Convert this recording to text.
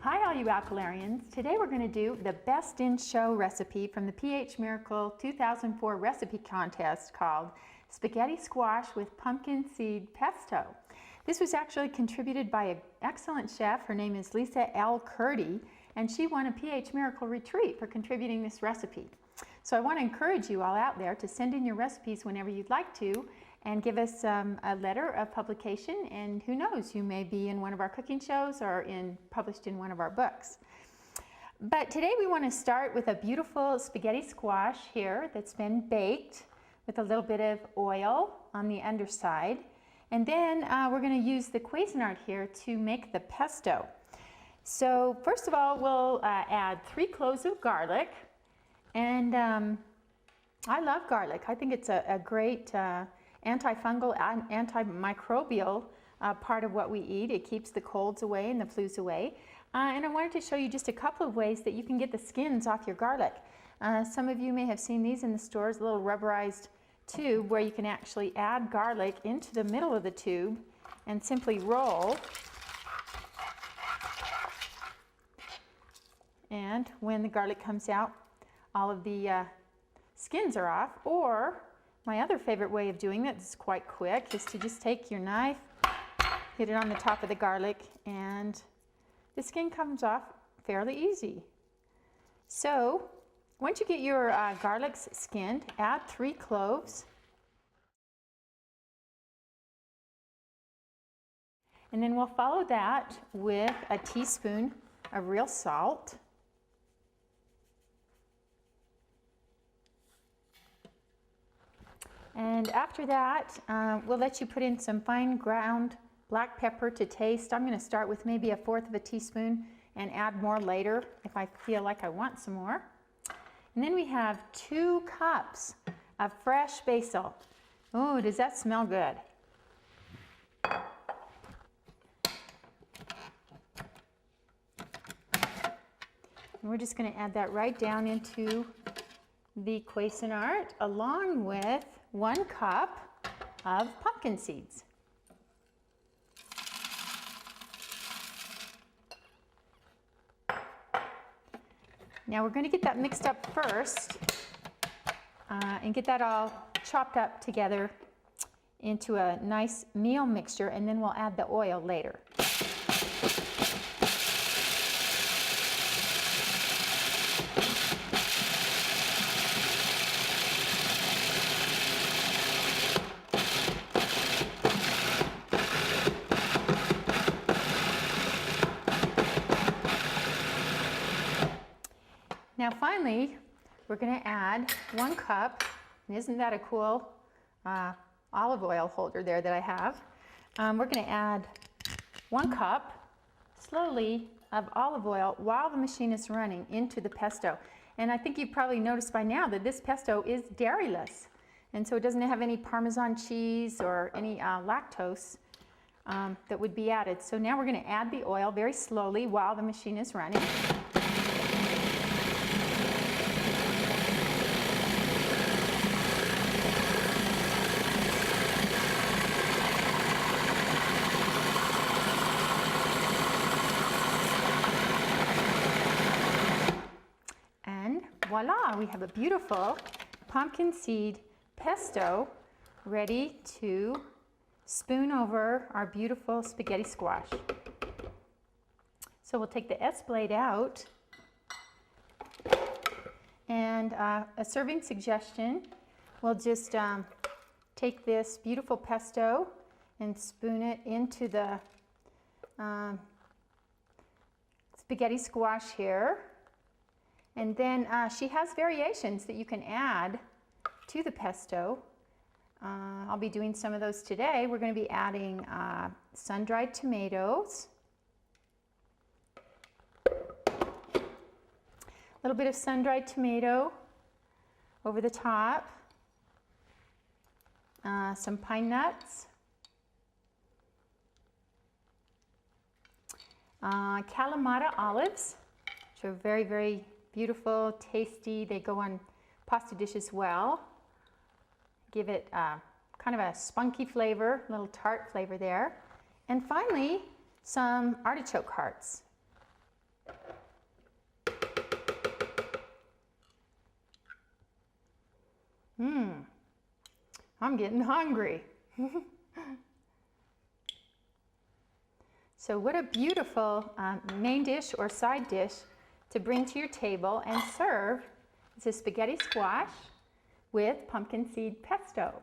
Hi all you alkalarians. Today we're going to do the best in show recipe from the pH Miracle 2004 recipe contest called Spaghetti Squash with Pumpkin Seed Pesto. This was actually contributed by an excellent chef. Her name is Lisa L. Curdy, and she won a pH Miracle retreat for contributing this recipe. So I want to encourage you all out there to send in your recipes whenever you'd like to, and give us a letter of publication, and who knows, you may be in one of our cooking shows or published in one of our books. But today we want to start with a beautiful spaghetti squash here that's been baked with a little bit of oil on the underside. And then we're going to use the Cuisinart here to make the pesto. So first of all, we'll add 3 cloves of garlic. And I love garlic. I think it's a great antifungal and antimicrobial part of what we eat. It keeps the colds away and the flus away. And I wanted to show you just a couple of ways that you can get the skins off your garlic. Some of you may have seen these in the stores, a little rubberized tube where you can actually add garlic into the middle of the tube and simply roll. And when the garlic comes out, all of the skins are off. Or my other favorite way of doing it, is quite quick, is to just take your knife, hit it on the top of the garlic, and the skin comes off fairly easy. So once you get your garlics skinned, add 3 cloves. And then we'll follow that with a teaspoon of real salt. And after that, we'll let you put in some fine ground black pepper to taste. I'm going to start with maybe 1/4 of a teaspoon and add more later if I feel like I want some more. And then we have 2 cups of fresh basil. Oh, does that smell good? And we're just going to add that right down into the Cuisinart along with 1 cup of pumpkin seeds. Now we're going to get that mixed up first and get that all chopped up together into a nice meal mixture, and then we'll add the oil later. Now finally, we're going to add 1 cup, and isn't that a cool olive oil holder there that I have? We're going to add 1 cup, slowly, of olive oil while the machine is running into the pesto. And I think you've probably noticed by now that this pesto is dairyless, and so it doesn't have any Parmesan cheese or any lactose that would be added. So now we're going to add the oil very slowly while the machine is running. Voila, we have a beautiful pumpkin seed pesto ready to spoon over our beautiful spaghetti squash. So we'll take the S blade out, and a serving suggestion, we'll just take this beautiful pesto and spoon it into the spaghetti squash here. And then she has variations that you can add to the pesto. I'll be doing some of those today. We're going to be adding sun-dried tomatoes, a little bit of sun-dried tomato over the top, some pine nuts, Kalamata olives, which are very, very beautiful, tasty. They go on pasta dishes well. Give it kind of a spunky flavor, a little tart flavor there. And finally, some artichoke hearts. I'm getting hungry. So what a beautiful main dish or side dish to bring to your table and serve. This is spaghetti squash with pumpkin seed pesto.